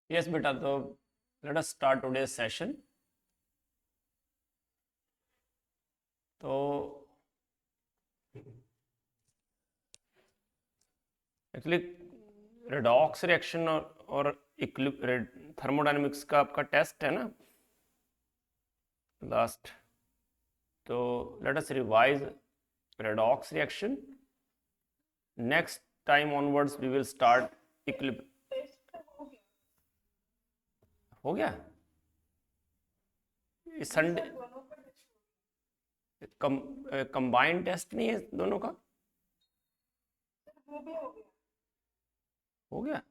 Yes बेटा, तो let us start today session. तो एक्चुअली रेडॉक्स रिएक्शन और थर्मोडायनेमिक्स का आपका टेस्ट है ना लास्ट। तो let us revise redox reaction. Next time onwards we will start equilibrium हो गया इस संडे। कंबाइंड टेस्ट नहीं है दोनों का? वो भी हो गया हो गया।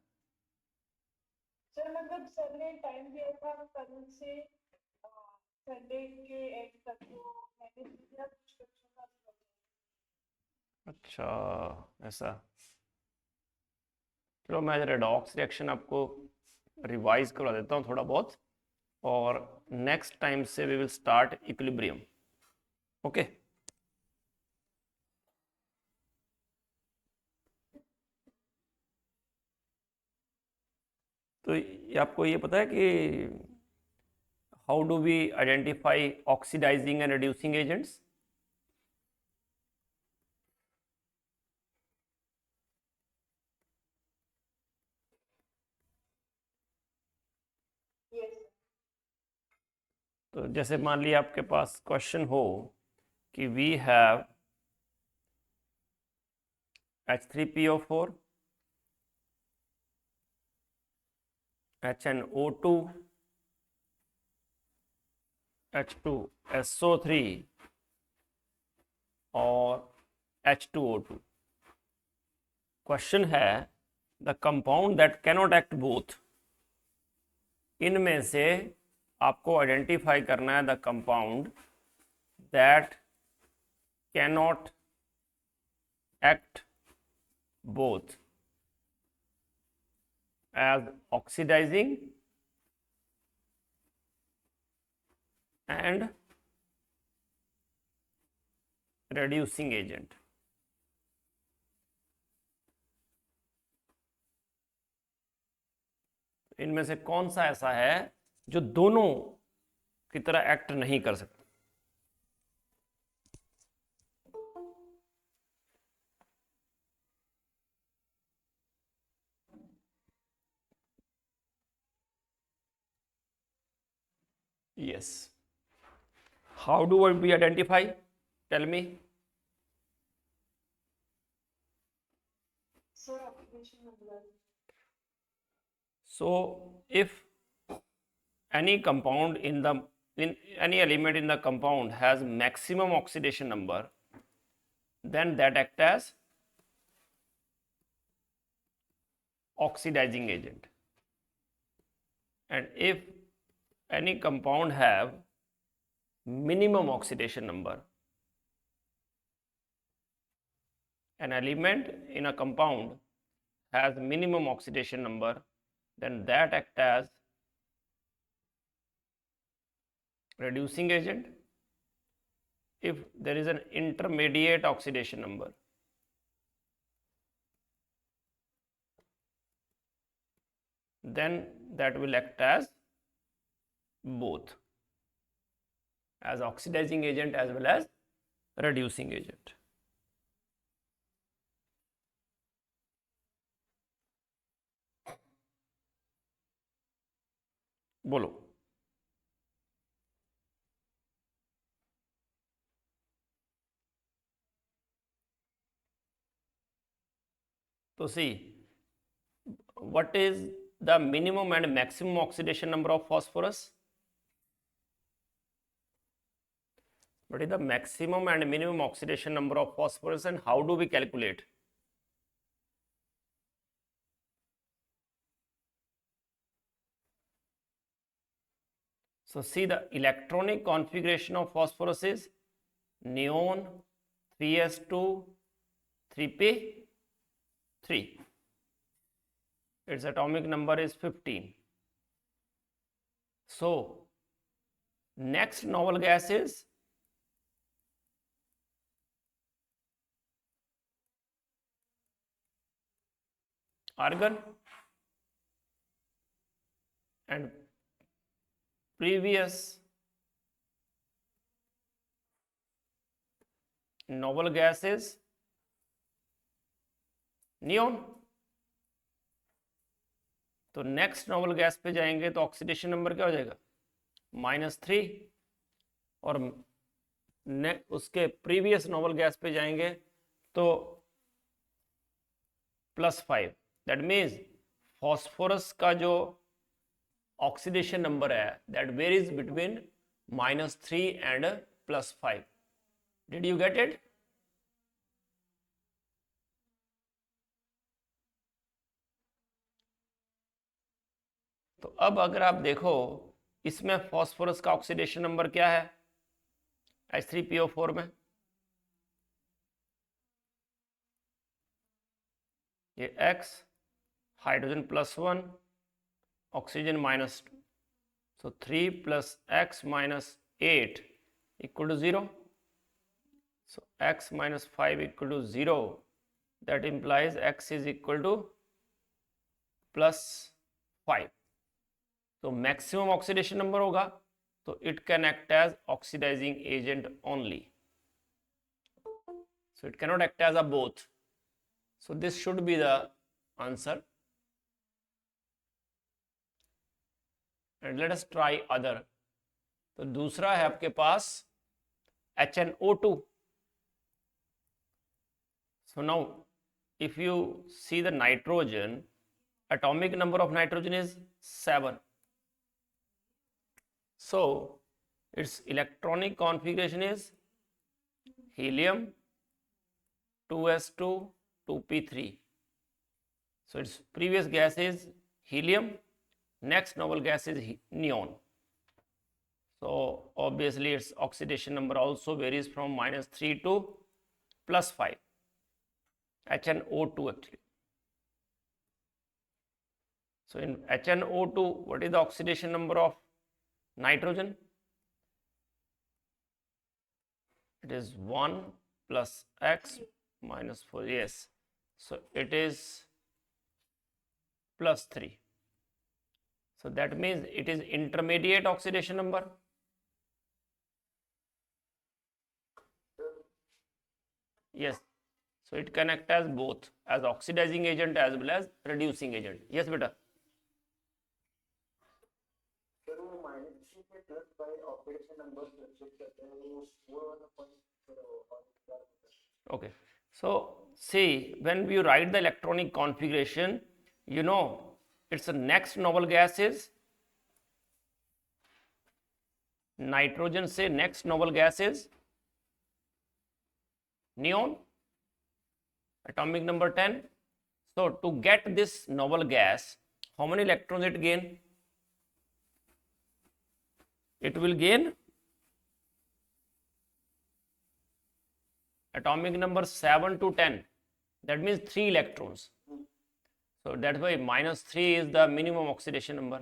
सर। मतलब सर ने टाइम दिया था कल से संडे के एंड तक, तो मैंने दिया कुछ बच्चों का अच्छा, ऐसा। चलो मैं रेडॉक्स रिएक्शन आपको रिवाइज करवा देता हूँ थोड़ा बहुत, और नेक्स्ट टाइम से we will start equilibrium. Okay. तो आपको ये पता है कि how do we identify oxidizing and reducing agents? Yes तो जैसे मान लिया आपके पास क्वेश्चन हो कि we have H3PO4, HNO2, H2SO3 और H2O2। क्वेश्चन है the compound that cannot act both. इनमें से आपको आइडेंटिफाई करना है the compound that cannot act both as oxidizing and reducing agent. इनमें से कौन सा ऐसा है जो दोनों की तरह एक्ट नहीं कर सकता? Yes. How do we identify? Tell me. Sir, occupation number. So if any compound in any element in the compound has maximum oxidation number, then that act as oxidizing agent. And if any compound have minimum oxidation number, an element in a compound has minimum oxidation number, then that act as reducing agent. If there is an intermediate oxidation number, then that will act as both, as oxidizing agent as well as reducing agent. बोलो। तो सी, what is the minimum and maximum oxidation number of phosphorus? What is the maximum and minimum oxidation number of phosphorus, and how do we calculate? So see, the electronic configuration of phosphorus is neon 3s2 3p3. Its atomic number is 15. So next noble gas is argon. and previous noble gas is neon. तो next noble gas पे जाएंगे तो oxidation number क्या हो जाएगा -3, और उसके previous noble gas पे जाएंगे तो +5। दैट मीन्स फॉस्फोरस का जो ऑक्सीडेशन नंबर है that varies between -3 and +5। Did you get it? तो अब अगर आप देखो इसमें फॉस्फोरस का ऑक्सीडेशन नंबर क्या है H3PO4 में, ये X, hydrogen +1, oxygen -2, so 3 + X - 8 = 0, so X - 5 = 0, that implies X is equal to +5। तो मैक्सिमम ऑक्सीडेशन नंबर होगा तो it can act as oxidizing agent only, so it cannot act as a both, so this should be the answer। and let us try other। तो दूसरा है आपके पास HNO2। so now if you see the nitrogen, atomic number of nitrogen is 7, so its electronic configuration is helium 2s2 2p3, so its previous gas is helium, next noble gas is neon, so obviously its oxidation number also varies from -3 to +5, HNO2 actually। so in HNO2 what is the oxidation number of nitrogen? It is 1 + X - 4, yes, so it is +3, so that means it is intermediate oxidation number। yes, so it can act as both as oxidizing agent as well as reducing agent। yes beta। okay, so see when you write the electronic configuration, you know its next noble gas is nitrogen से next noble gas is neon, atomic number 10। so to get this noble gas, how many electrons it gain? It will gain atomic number 7 to 10, that means 3 electrons, so that's why -3 is the minimum oxidation number।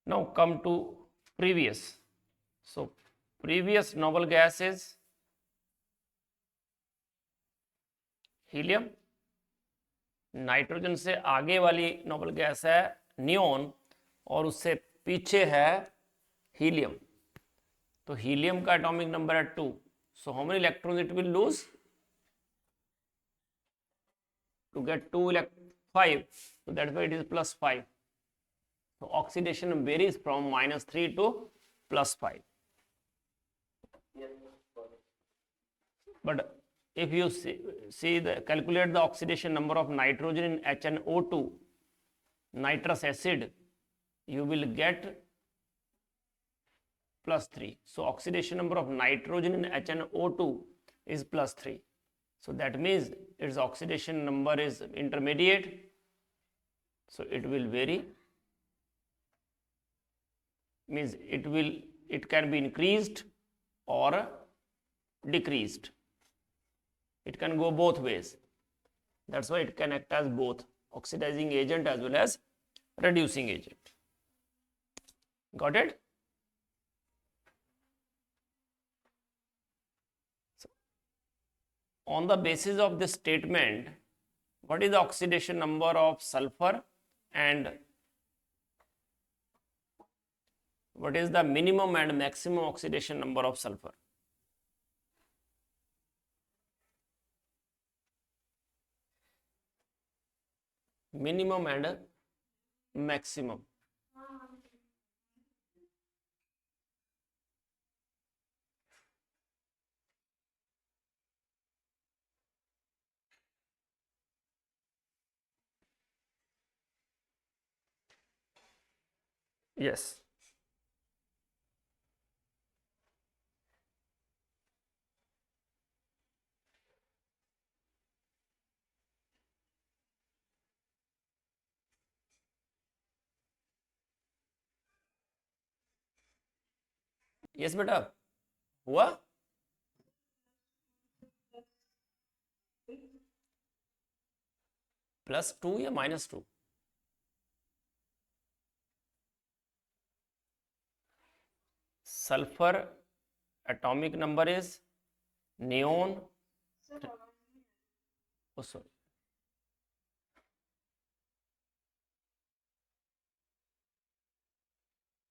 now come to previous, so previous noble gas is helium, nitrogen से आगे वाली noble gas है neon, और उससे पीछे है helium, तो helium का एटॉमिक नंबर है 2, so how many electrons it will lose? to get 5, so that's why it is +5, so oxidation varies from -3 to +5। but if you see calculate the oxidation number of nitrogen in HNO2 nitrous acid, you will get +3, so oxidation number of nitrogen in HNO2 is +3, so that means its oxidation number is intermediate, so it will vary, means it can be increased or decreased, it can go both ways, that's why it can act as both oxidizing agent as well as reducing agent। got it? so on the basis of this statement what is the oxidation number of sulfur and what is the minimum and maximum oxidation number of sulfur? Minimum and maximum. Yes. Yes बेटा हुआ +2 या -2? Sulfur atomic number is neon. Oh, sorry.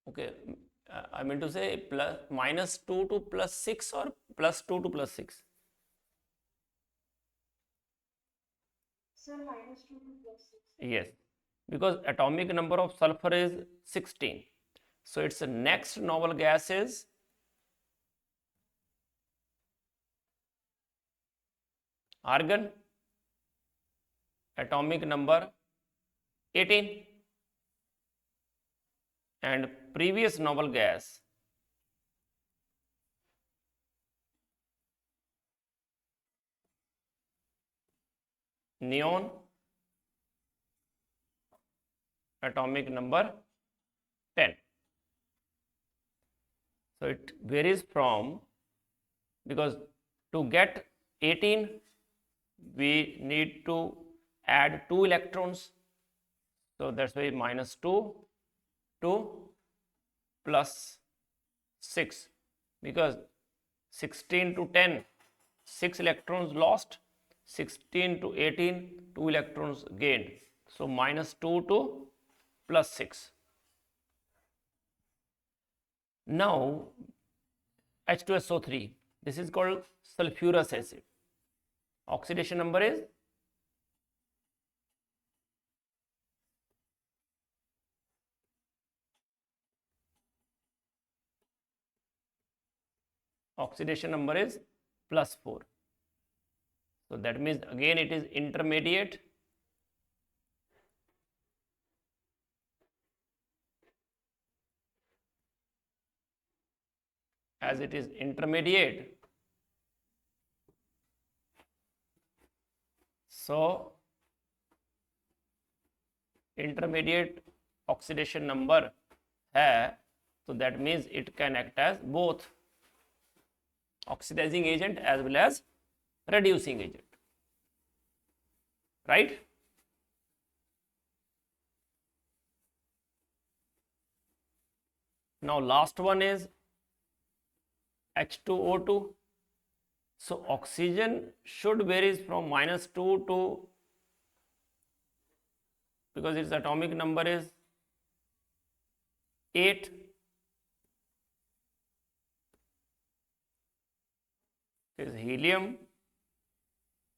Okay, I mean to say -2 to +6 or +2 to +6. Sir, -2 to +6. Yes, because atomic number of sulfur is 16. So its next noble gas is argon, atomic number 18, and previous noble gas neon, atomic number 10. So it varies from, because to get 18 we need to add 2 electrons, so that's why -2 to +6, because 16 to 10 6 electrons lost, 16 to 18 2 electrons gained, so -2 to +6. Now H2SO3, this is called sulfurous acid. Oxidation number is +4. So that means again it is intermediate. As it is intermediate, so intermediate oxidation number है, so that means it can act as both oxidizing agent as well as reducing agent, right? Now last one is H2O2. So oxygen should varies from -2 to, because its atomic number is 8, is helium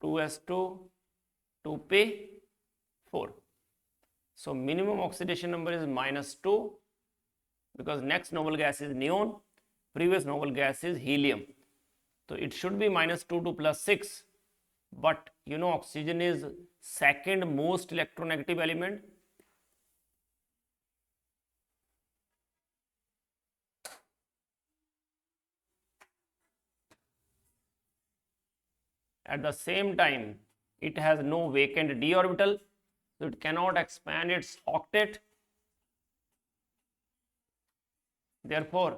2s2 2p4. So minimum oxidation number is -2, because next noble gas is neon, previous noble gas is helium, so it should be -2 to +6. But you know oxygen is second most electronegative element. At the same time it has no vacant d orbital, so it cannot expand its octet. Therefore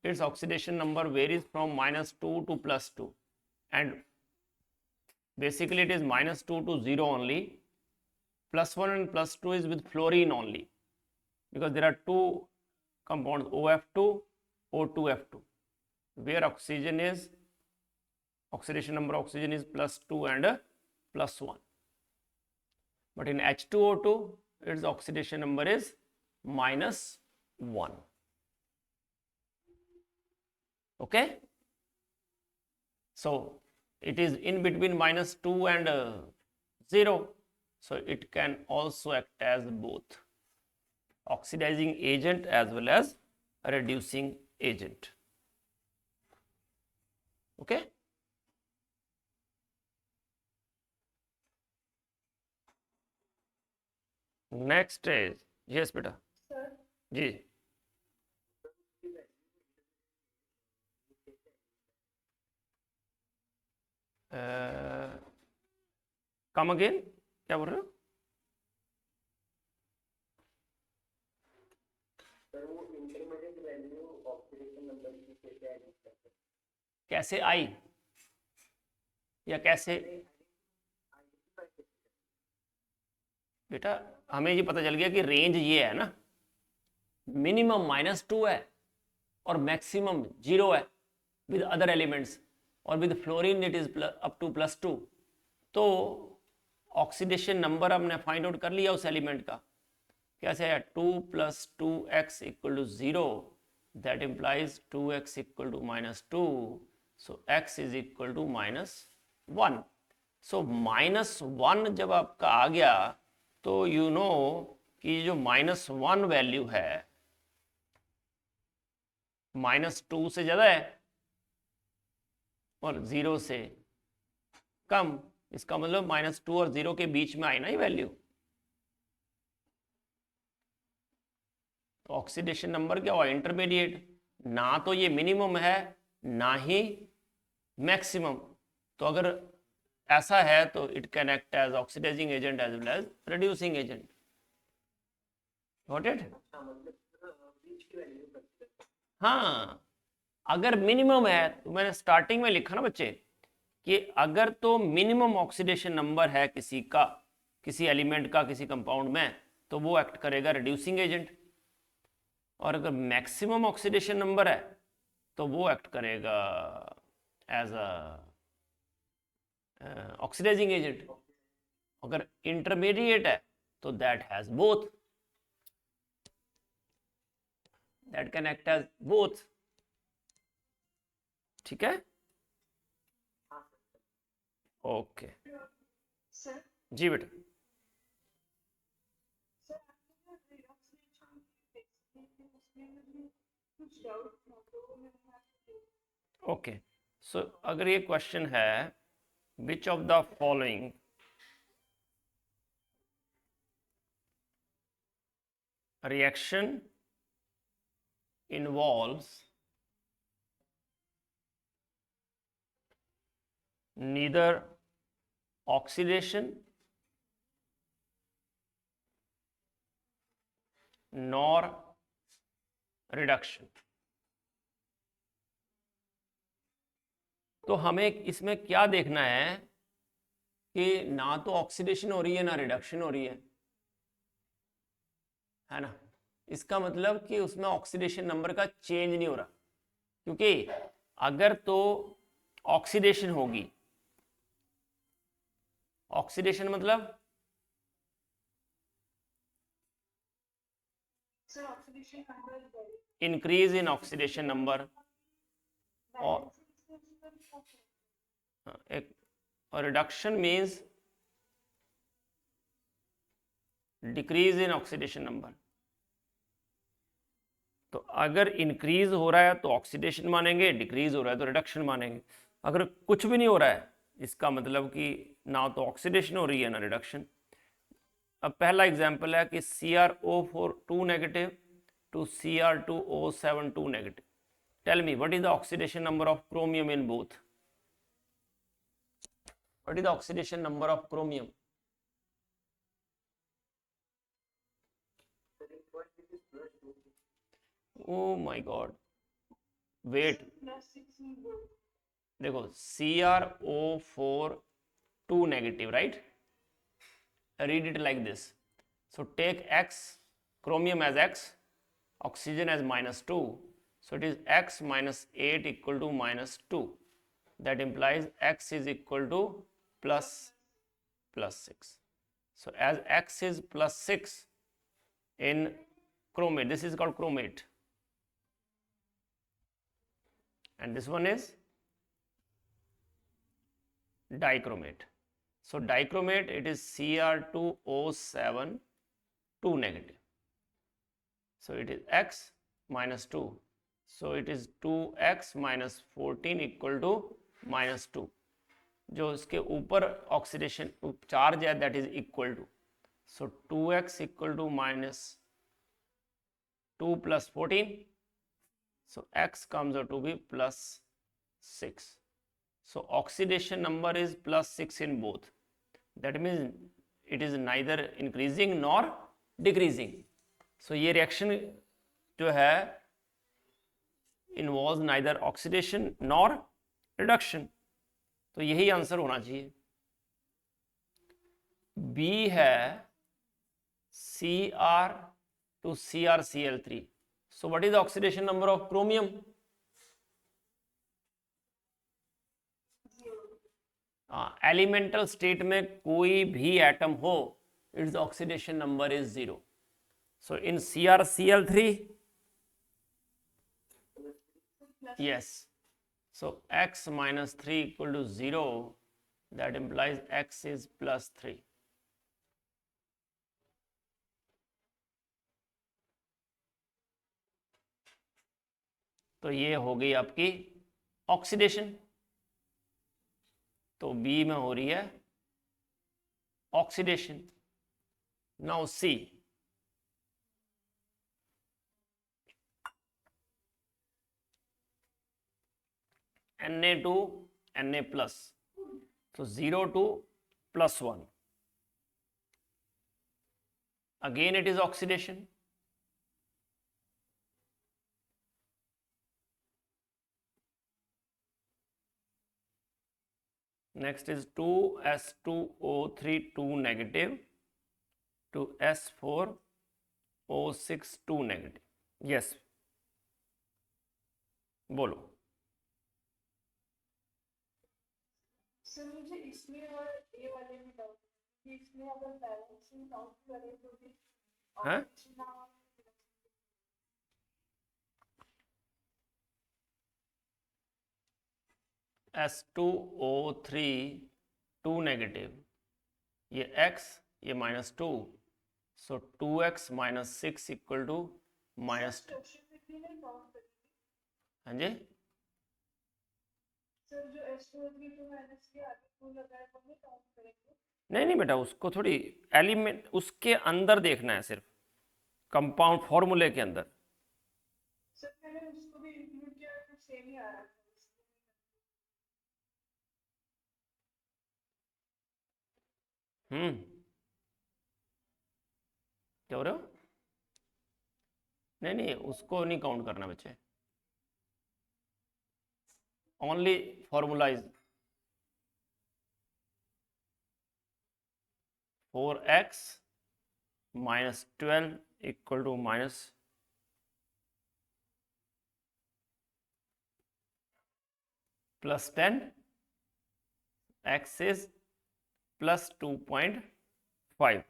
its oxidation number varies from -2 to +2, and basically it is -2 to 0 only. +1 and +2 is with fluorine only, because there are two compounds OF2 O2F2 where oxygen is, oxidation number of oxygen is +2 and +1. but in H2O2 its oxidation number is -1. Okay, so it is in between -2 and 0, so it can also act as both oxidizing agent as well as reducing agent. Okay, next is, yes beta Sir, जी, come again, क्या बोल रहे हो? कैसे आई या कैसे? बेटा हमें ये पता चल गया कि रेंज ये है ना, मिनिमम -2 है और मैक्सिमम 0 है विद अदर एलिमेंट्स, और with fluorine it is up to +2. तो ऑक्सीडेशन नंबर हमने फाइंड आउट कर लिया उस एलिमेंट का. कैसे है? 2 + 2x = 0, that implies 2x = -2, so x = -1. सो -1 जब आपका आ गया तो यू नो कि जो -1 वैल्यू है -2 से ज़्यादा है और 0 से कम. इसका मतलब -2 और 0 के बीच में आई ना ये वैल्यू. तो ऑक्सीडेशन नंबर क्या हुआ? इंटरमीडिएट. ना तो ये मिनिमम है ना ही मैक्सिमम. तो अगर ऐसा है तो it can act as oxidizing agent as well as reducing agent. Got it? हाँ, अगर मिनिमम है तो मैंने स्टार्टिंग में लिखा ना बच्चे कि अगर तो मिनिमम ऑक्सीडेशन नंबर है किसी का, किसी एलिमेंट का, किसी कंपाउंड में, तो वो एक्ट करेगा रिड्यूसिंग एजेंट. और अगर मैक्सिमम ऑक्सीडेशन नंबर है तो वो एक्ट करेगा एज ऑक्सीडाइजिंग एजेंट. अगर इंटरमीडिएट है तो that has both, that can act as both. ठीक है, ओके. sir, जी बेटा. sir, आपने जो redox reaction की देखी थी, उसमें मुझे कुछ doubt था, तो मैंने आपको ओके, सो अगर ये क्वेश्चन है which of the following reaction involves neither oxidation nor reduction. तो हमें इसमें क्या देखना है कि ना तो ऑक्सीडेशन हो रही है ना रिडक्शन हो रही है ना. इसका मतलब कि उसमें ऑक्सीडेशन नंबर का चेंज नहीं हो रहा, क्योंकि अगर तो ऑक्सीडेशन होगी, ऑक्सीडेशन मतलब sir oxidation number is very increase in oxidation number, और एक reduction means decrease in oxidation number. तो अगर इंक्रीज हो रहा है तो ऑक्सीडेशन मानेंगे, डिक्रीज हो रहा है तो रिडक्शन मानेंगे. अगर कुछ भी नहीं हो रहा है इसका मतलब कि ना तो ऑक्सीडेशन हो रही है ना रिडक्शन. अब पहला एग्जांपल है कि CrO4 2 negative to Cr2O7 2 negative. Tell me what is the oxidation number of chromium in both? What is the oxidation number of chromium? Oh my god, wait, plus 6 in both. देखो CrO4 2 negative, right? Read it like this. So take X, chromium as X, oxygen as -2. So it is X minus 8 equal to -2. That implies X is equal to plus 6. So as X is +6 in chromate, this is called chromate, and this one is dichromate. So dichromate, it is Cr2O7 2 negative. So it is X minus 2. So it is 2X minus 14 equal to -2. जो इसके ऊपर oxidation charge है that is equal to, so 2X equal to -2 + 14, so X comes out to be +6. So oxidation number is +6 in both. That means it is neither increasing nor decreasing. So ये reaction जो है involves neither oxidation nor reduction. तो यही answer होना चाहिए. B है Cr to CrCl3. So what is the oxidation number of chromium? Elemental state में कोई भी एटम हो, its oxidation number is 0. So in CrCl3, yes, so X minus 3 equal to 0, that implies X is +3. तो ये हो गई आपकी oxidation. तो बी में हो रही है oxidation. Now see, Na2 Na plus, so 0 to +1, again it is oxidation. Next is 2S2O3 2 negative to S4O6 2 negative. Yes, बोलो. सर मुझे इसमें और ये वाले में डाउट कि इसमें अगर बैलेंसिंग काउंट करें तो भी हाँ? S2O3 2 negative, ये X, ये -2, so 2X minus 6 equal to -2. हाँ जी, सर जो S2O3 2 माइनस के आगे 2 लगाए वो नहीं काउंट करेंगे? नहीं बेटा, उसको थोड़ी एलिमेंट उसके अंदर देखना है, सिर्फ कंपाउंड फॉर्मूले के अंदर. सर मैंने उसको भी इंक्लूड किया तो सेम ही आ रहा था. क्या हो रहे हो? नहीं, उसको नहीं काउंट करना बच्चे, only फॉर्मूलाइज. 4X minus 12 equal to +10, X is +2.5.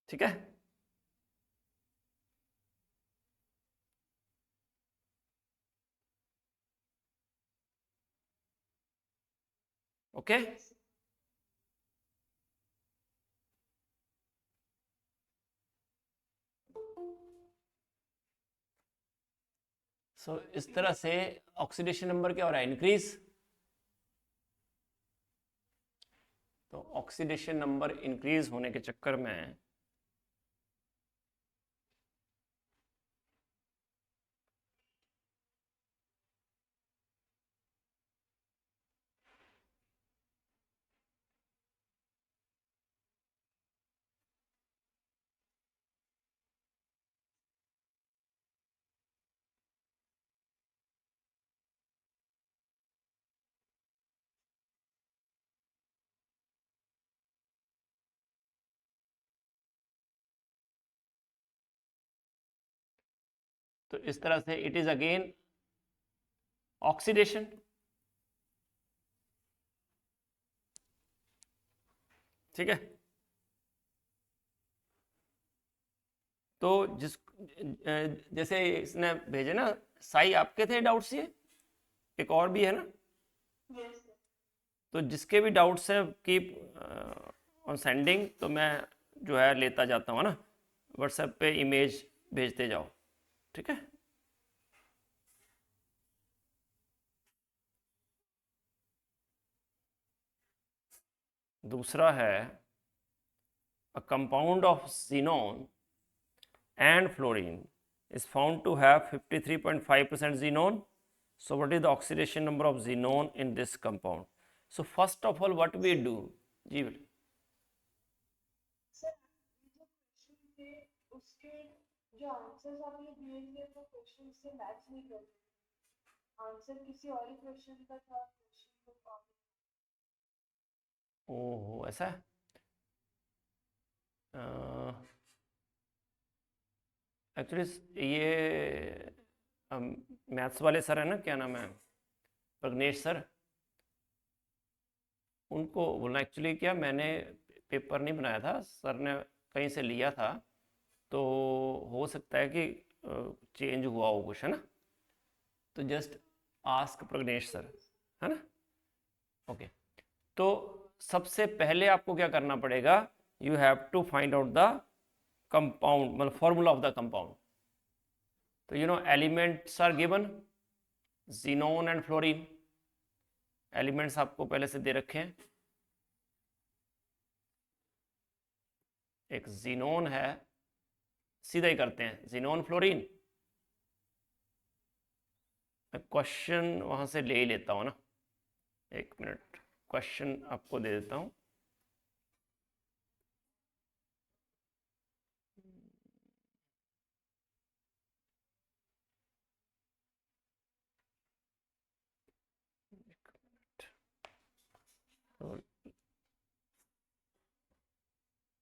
ठीक है. ओके, सो इस तरह से ऑक्सीडेशन नंबर क्या हो रहा है, इंक्रीज. तो ऑक्सीडेशन नंबर इंक्रीज होने के चक्कर में तो इस तरह से इट इज अगेन ऑक्सीडेशन। ठीक है, तो जैसे इसने भेजे ना, साई आपके थे डाउट्स ये, एक और भी है ना, Yes, sir. तो जिसके भी डाउट्स हैं कीप ऑन सेंडिंग, तो मैं जो है लेता जाता हूँ ना, व्हाट्सएप पे इमेज भेजते जाओ। ठीक है, दूसरा है a compound of xenon and fluorine is found to have 53.5% xenon. So what is the oxidation number of xenon in this compound? So first of all what we do, जी बेटा, sir ये जो question थे उसके जो answers आपने दिए थे वो क्वेश्चन से मैच नहीं कर रहे। आंसर किसी और ही क्वेश्चन का था, क्वेश्चन को आप ओहो ऐसा है, एक्चुअली ये मैथ्स वाले सर है ना, क्या नाम है, प्रग्नेश सर, उनको बोलना। एक्चुअली क्या, मैंने पेपर नहीं बनाया था, सर ने कहीं से लिया था, तो हो सकता है कि चेंज हुआ हो कुछ, है ना, तो जस्ट आस्क प्रग्नेश सर, है ना। ओके, तो सबसे पहले आपको क्या करना पड़ेगा, you have to find out the compound, मतलब फॉर्मूला ऑफ द कंपाउंड। तो you know elements are given, xenon and fluorine, elements आपको पहले से दे रखे हैं। एक जीनोन है, सीधा ही करते हैं, जीनोन फ्लोरीन। मैं क्वेश्चन वहां से ले ही लेता हूँ ना, एक मिनट, क्वेश्चन आपको दे देता हूँ।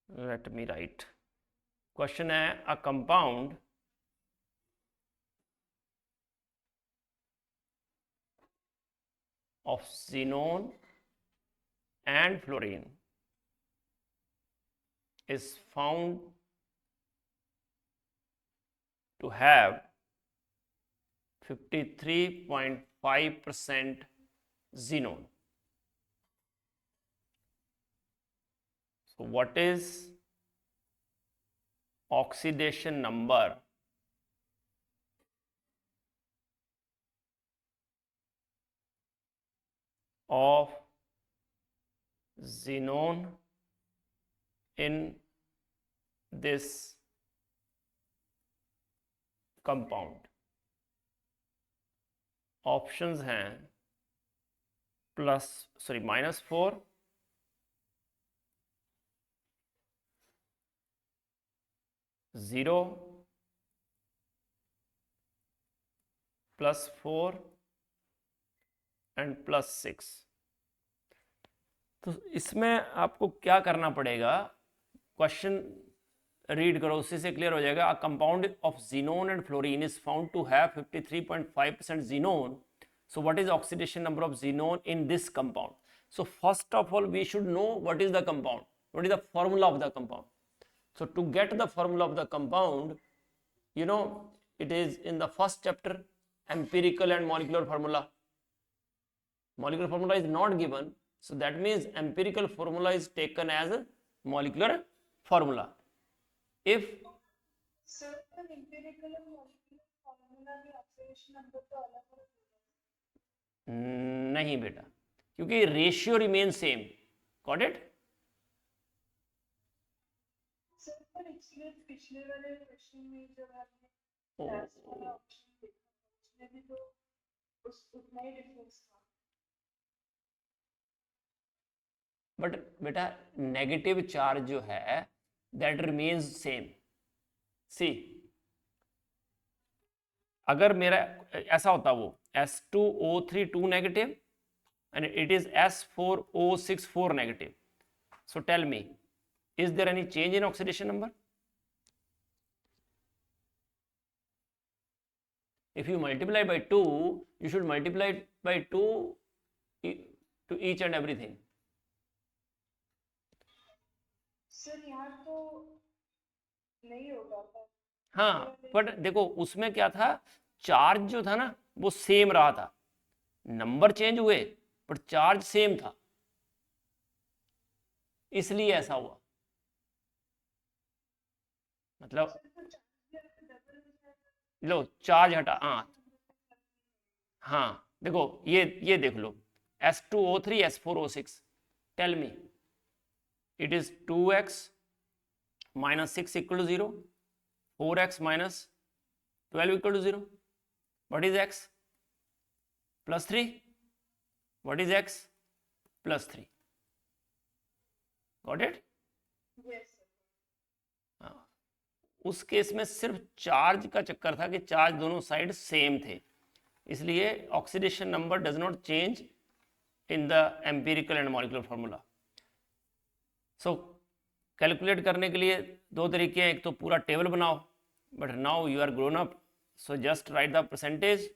लेट मी राइट, क्वेश्चन है a compound of xenon and fluorine is found to have 53.5% xenon. So what is oxidation number of xenon in this compound? Options हैं -4, ज़ीरो, +4 एंड +6। तो इसमें आपको क्या करना पड़ेगा, क्वेश्चन रीड करो, उसी से क्लियर हो जाएगा। A compound of xenon and fluorine is found to have 53.5% xenon. So what is oxidation number of xenon in this compound? So first of all we should know what is the compound, what is the formula of the compound. So to get the formula of the compound, you know, it is in the first chapter, empirical and molecular formula. Molecular formula is not given, so that means empirical formula is taken as a molecular formula. If sir पर empirical और molecular formula में oxidation number तो अलग अलग होगा। नहीं बेटा, क्योंकि ratio remain same, got it. Sir पर इसलिए पिछले वाले क्वेश्चन में जब हमने लास्ट वाला ऑप्शन देखा उसमें भी तो उस उतना ही डिफरेंस था। बट बेटा नेगेटिव चार्ज जो है दैट रिमेन्स सेम। सी, अगर मेरा ऐसा होता, वो S2O3 2 negative and it is S4O6 4 negative. So tell me, is there any change in oxidation number? If you multiply by 2, you should multiply by 2 to each and everything. Sir यहाँ तो नहीं होगा था। हाँ, बट देखो उसमें क्या था, चार्ज जो था ना वो सेम रहा था, नंबर चेंज हुए बट चार्ज सेम था, इसलिए ऐसा हुआ। मतलब लो चार्ज हटा, हाँ देखो ये देख लो, S2O3 S4O6, tell me it is 2x minus 6 equal to 0, 4x minus 12 equal to 0. What is x? Plus 3. What is x? Plus 3. Got it? Yes, sir. हाँ, उस केस में सिर्फ चार्ज का चक्कर था कि चार्ज दोनों साइड सेम थे, इसलिए oxidation number does not change in the empirical and molecular formula. So calculate करने के लिए दो तरीके हैं, एक तो पूरा टेबल बनाओ, but now you are grown up, so just write the percentage,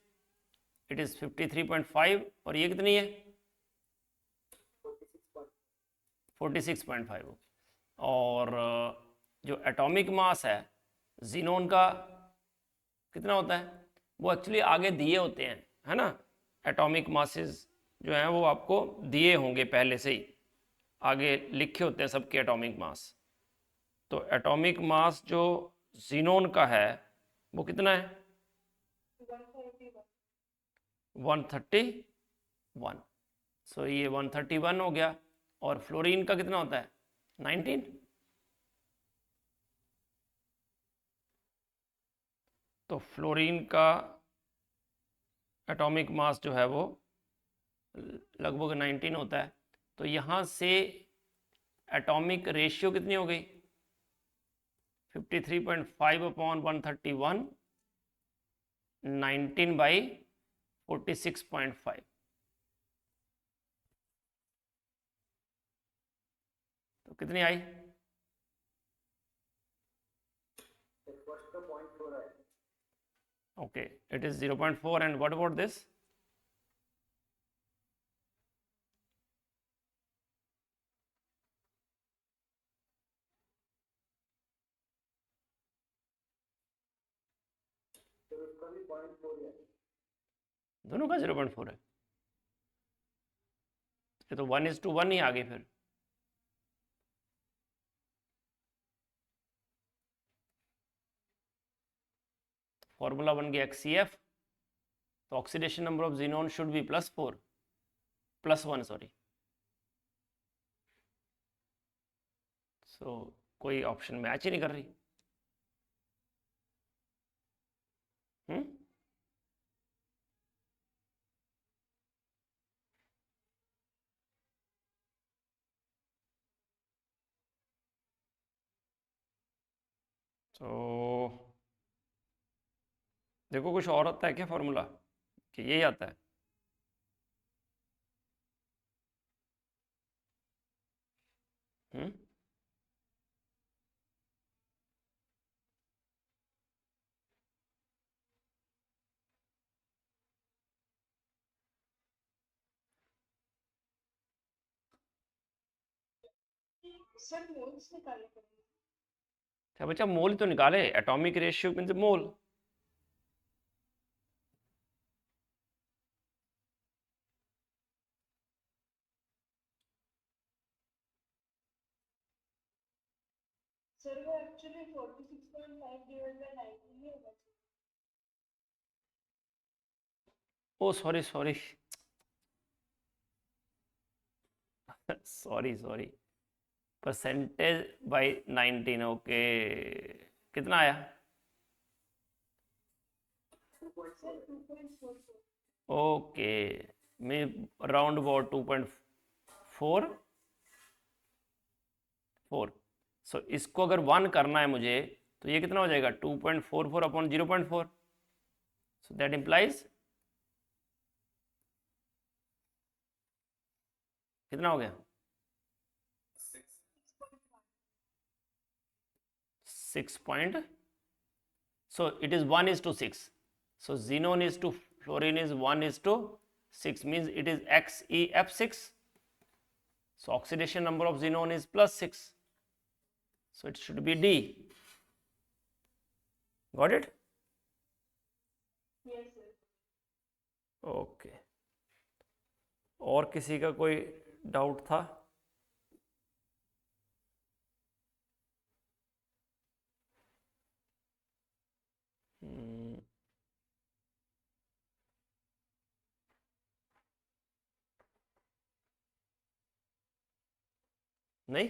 it is 53.5 और ये कितनी है 46.5। और जो एटॉमिक मास है जीनोन का कितना होता है, वो एक्चुअली आगे दिए होते हैं, है ना, एटॉमिक मासेस जो हैं वो आपको दिए होंगे पहले से ही, आगे लिखे होते हैं सबके एटॉमिक मास। तो एटॉमिक मास जो जीनोन का है वो कितना है 131। सो ये 131 हो गया। और फ्लोरीन का कितना होता है 19। तो फ्लोरीन का एटॉमिक मास जो है वो लगभग 19 होता है। तो यहाँ से एटॉमिक रेशियो कितनी हो गई 53.5 अपॉन 131, 19 बाई 46.5। तो कितनी आई okay, it is 0.4 and what about this दोनों का 0.4 है, ये तो 1:1 ही आ गई फिर। फॉर्मूला बन गया XCF, तो oxidation number of xenon should be +1 sorry. So कोई ऑप्शन मैच ही नहीं कर रही। तो देखो कुछ और आता है क्या फॉर्मूला कि यही आता है। हम्म सर मोल्स निकालने पड़ेंगे। क्या बच्चा मोल ही तो निकाले, atomic ratio means mole. Sir वो एक्चुअली 46.5 डिवाइड बाय 19 ही होगा। Oh sorry sorry sorry sorry, percentage by 19, okay कितना आया सर 2.44। ओके, मैं राउंड अबाउट 2.44। सो इसको अगर 1 करना है मुझे तो ये कितना हो जाएगा 2.44 अपॉन 0.4। सो दैट इम्प्लाइज कितना हो गया 6 point, so it is 1:6। So xenon is to fluorine is 1:6, means it is XeF6. So oxidation number of xenon is +6. So it should be D. Got it? Yes, sir. Okay, और किसी का कोई doubt था? नहीं?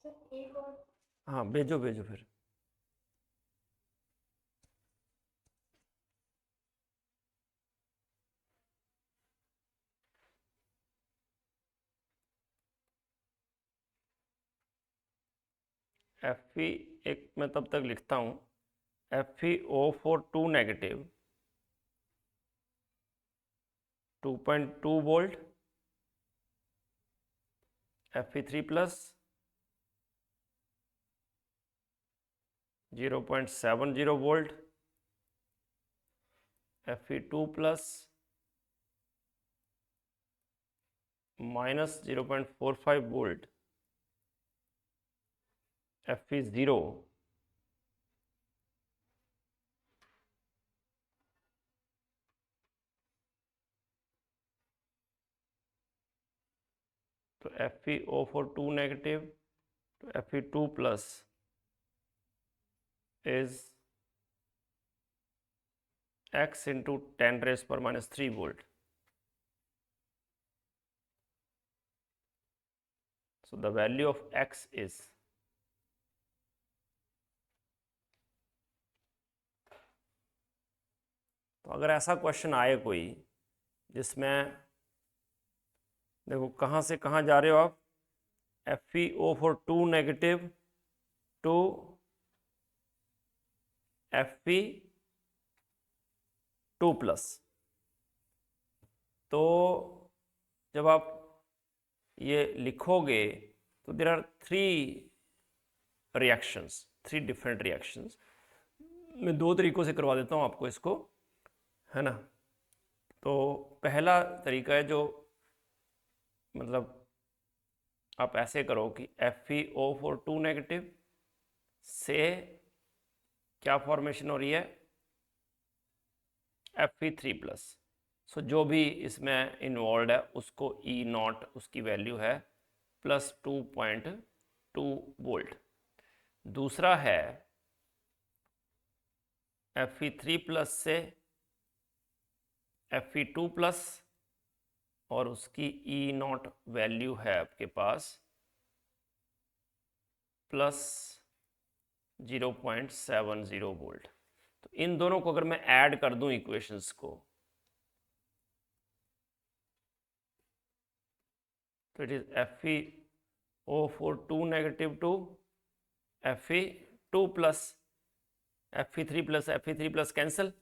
Sir एक और हाँ, भेजो भेजो फिर। Fe एक मैं तब तक लिखता हूँ, FeO4 2 negative 2.2 volt, Fe3 plus 0.70 volt, Fe2 plus -0.45 volt, Fe0 तो FeO4 2 नेगेटिव तो Fe2 plus is x into 10⁻³ volt. So the value of x is तो अगर ऐसा क्वेश्चन आए कोई जिसमें देखो कहाँ से कहाँ जा रहे हो आप, FeO4 2 negative to Fe2 plus, तो जब आप ये लिखोगे तो there are 3 reactions, 3 different reactions. मैं 2 तरीक़ों से करवा देता हूँ आपको इसको, है ना। तो पहला तरीका है जो मतलब आप ऐसे करो कि FeO4 2 नेगेटिव से क्या फॉर्मेशन हो रही है, Fe3 प्लस। सो जो भी इसमें इन्वॉल्व है उसको E0 उसकी वैल्यू है +2.2 वोल्ट। दूसरा है Fe3 प्लस से Fe2 प्लस और उसकी E0 वैल्यू है आपके पास +0.70 वोल्ट। तो इन दोनों को अगर मैं ऐड कर दूं इक्वेशंस को, तो it is FeO4 2 negative to Fe2 plus Fe3 plus Fe3 plus cancel.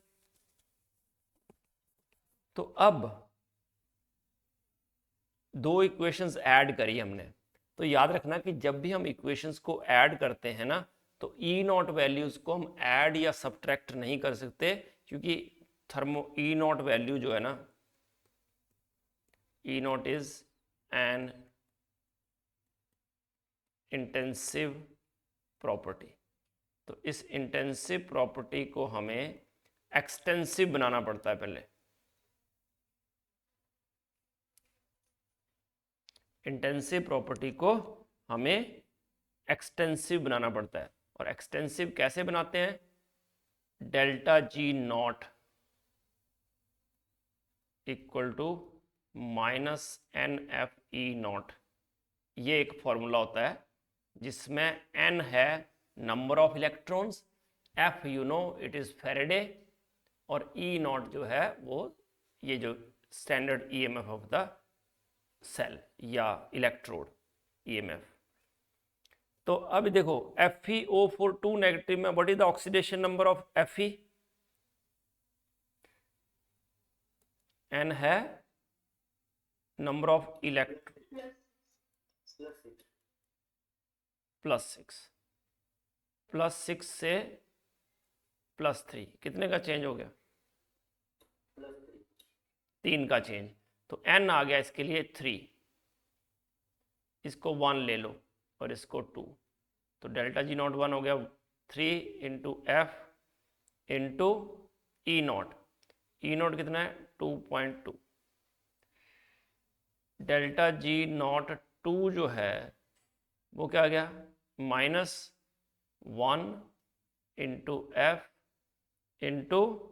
तो अब 2 इक्वेशंस ऐड करी हमने, तो याद रखना कि जब भी हम इक्वेशंस को ऐड करते हैं ना, तो E0 वैल्यूज को हम ऐड या सब्ट्रैक्ट नहीं कर सकते, क्योंकि E0 वैल्यू जो है ना, E0 is an intensive property. तो इस इंटेंसिव प्रॉपर्टी को हमें एक्सटेंसिव बनाना पड़ता है पहले। इंटेंसिव प्रॉपर्टी को हमें एक्सटेंसिव बनाना पड़ता है, और एक्सटेंसिव कैसे बनाते हैं, ΔG0 इक्वल टू -NFE0। ये एक फॉर्मूला होता है जिसमें n है number of electrons, F you know it is Faraday, और E0 जो है वो ये जो standard EMF of the cell या इलेक्ट्रोड EMF। तो अब देखो FeO4 2 नेगेटिव में what is the oxidation number of Fe, n है नंबर ऑफ इलेक्ट्रॉन, +6 से +3 कितने का चेंज हो गया? 3 का चेंज। तो n आ गया इसके लिए 3, इसको 1 ले लो और इसको 2, तो डेल्टा जी नॉट 1 हो गया 3 into F into E not. E not कितना है? 2.2। डेल्टा जी नॉट 2 जो है वो क्या आ गया? -1 इंटू एफ इंटू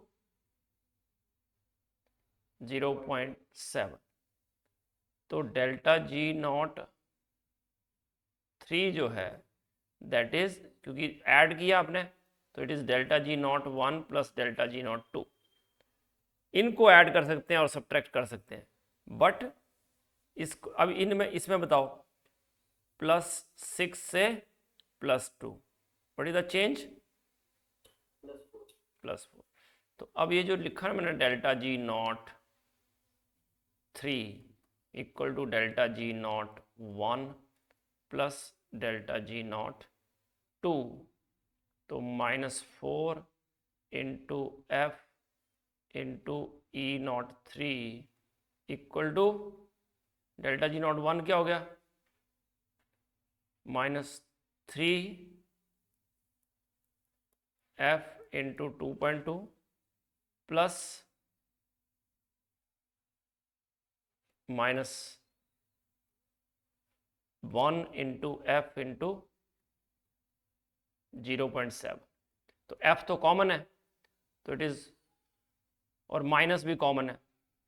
0.7। तो डेल्टा जी नॉट 3 जो है दैट इज, क्योंकि ऐड किया आपने, तो it is delta G naught 1 plus delta G naught 2। इनको ऐड कर सकते हैं और सब्ट्रैक्ट कर सकते हैं, बट इसको अब इसमें बताओ, +6 से +2, व्हाट इज द चेंज? +4। तो अब ये जो लिखा है मैंने delta G naught 3 equal to delta G naught 1 plus delta G naught 2, तो -4 into F into E naught 3 equal to delta G naught 1 क्या हो गया? -3 F into 2.2 plus -1 into F into 0.7। तो एफ तो कॉमन है, तो इट इज, और minus भी कॉमन है,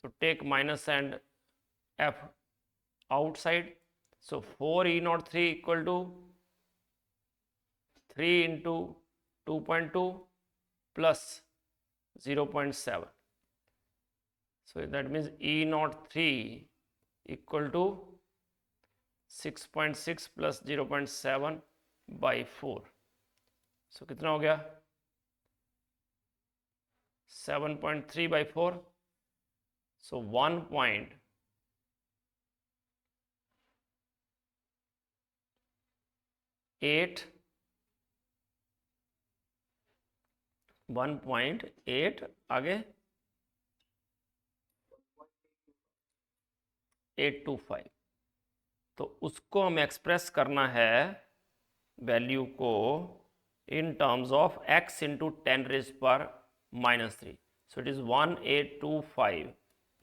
तो take minus and F outside. So 4E03 equal to 3 into 2.2 plus 0.7। So that means E03 equal to 6.6 plus 0.7 by 4। So कितना हो गया? 7.3 by 4। So 1.8 1.8 आगे 825। तो उसको हम एक्सप्रेस करना है वैल्यू को in terms of x into 10 raise पर -3। So it is 1825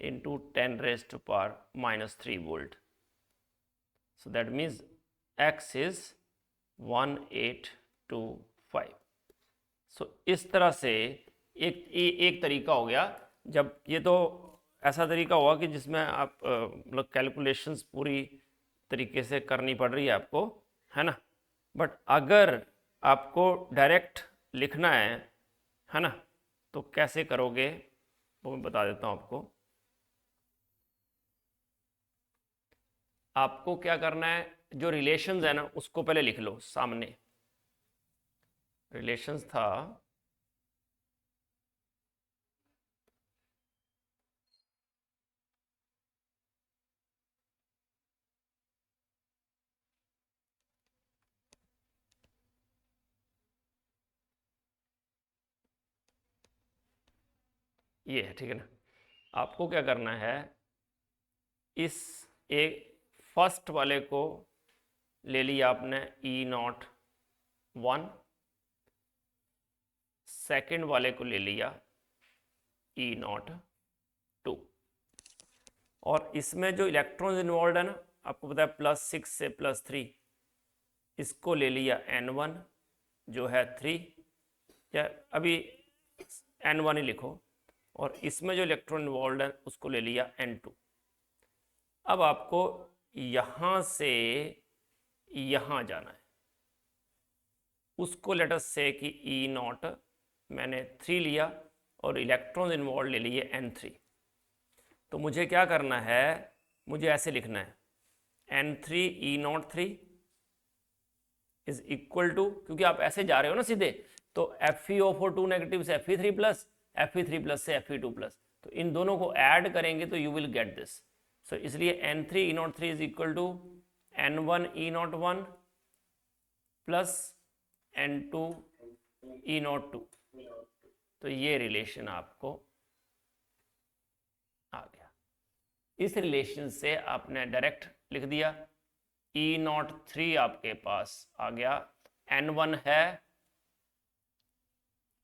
into 10 raise पर -3 volt. So that means x is 1825। So इस तरह से एक तरीका हो गया। जब ये तो ऐसा तरीका हुआ कि जिसमें आप मतलब कैलकुलेशंस पूरी तरीके से करनी पड़ रही है आपको, है ना। बट अगर आपको डायरेक्ट लिखना है ना, तो कैसे करोगे वो मैं बता देता हूँ आपको। आपको क्या करना है, जो रिलेशंस है ना उसको पहले लिख लो सामने। रिलेशंस था ये है, ठीक है ना। आपको क्या करना है, इस एक फर्स्ट वाले को ले लिया आपने E01, सेकंड वाले को ले लिया E02, और इसमें जो इलेक्ट्रॉन्स इन्वॉल्व है ना, आपको पता है +6 से +3, इसको ले लिया N1 जो है 3, या अभी N1 ही लिखो, और इसमें जो इलेक्ट्रॉन इन्वॉल्व है उसको ले लिया N2। अब आपको यहाँ से यहाँ जाना है, उसको लेट अस से कि E0 मैंने 3 लिया और इलेक्ट्रॉन इन्वॉल्व ले लिए N3। तो मुझे क्या करना है, मुझे ऐसे लिखना है N3 E03 is equal to, क्योंकि आप ऐसे जा रहे हो ना सीधे, तो FeO42 नेगेटिव से Fe3 प्लस, Fe3 प्लस से Fe2 प्लस, तो इन दोनों को ऐड करेंगे तो यू विल गेट दिस। सो इसलिए N3 E03 is equal to N1 E01 plus N2 E02, तो ये रिलेशन आपको आ गया। इस रिलेशन से आपने डायरेक्ट लिख दिया, E03 आपके पास आ गया, N1 है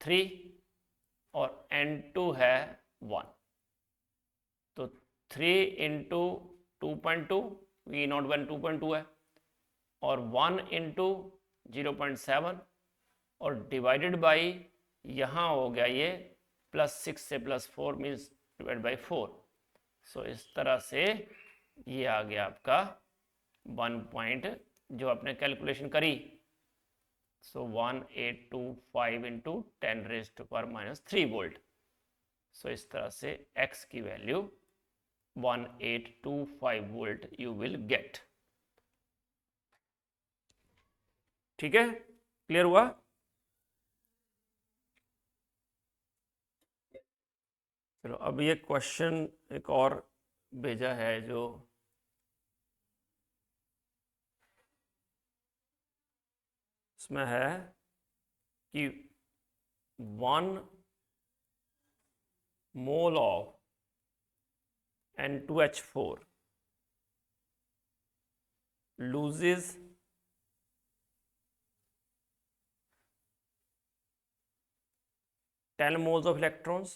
3 और N2 है 1, तो 3 इंटू 2.2, V01 2.2 है, और 1 इंटू 0.7 और डिवाइडेड बाई यहाँ हो गया ये +6 से +4 मीन्स डिवाइड बाई 4। सो इस तरह से ये आ गया आपका 1 पॉइंट जो आपने कैलकुलेशन करी। सो 1825 इंटू 10⁻³ वोल्ट। सो इस तरह से x की value 1825 volt you will get. ठीक है, क्लियर हुआ? चलो अब ये क्वेश्चन एक और भेजा है जो इसमें है कि 1 mole of N2H4 loses 10 moles of electrons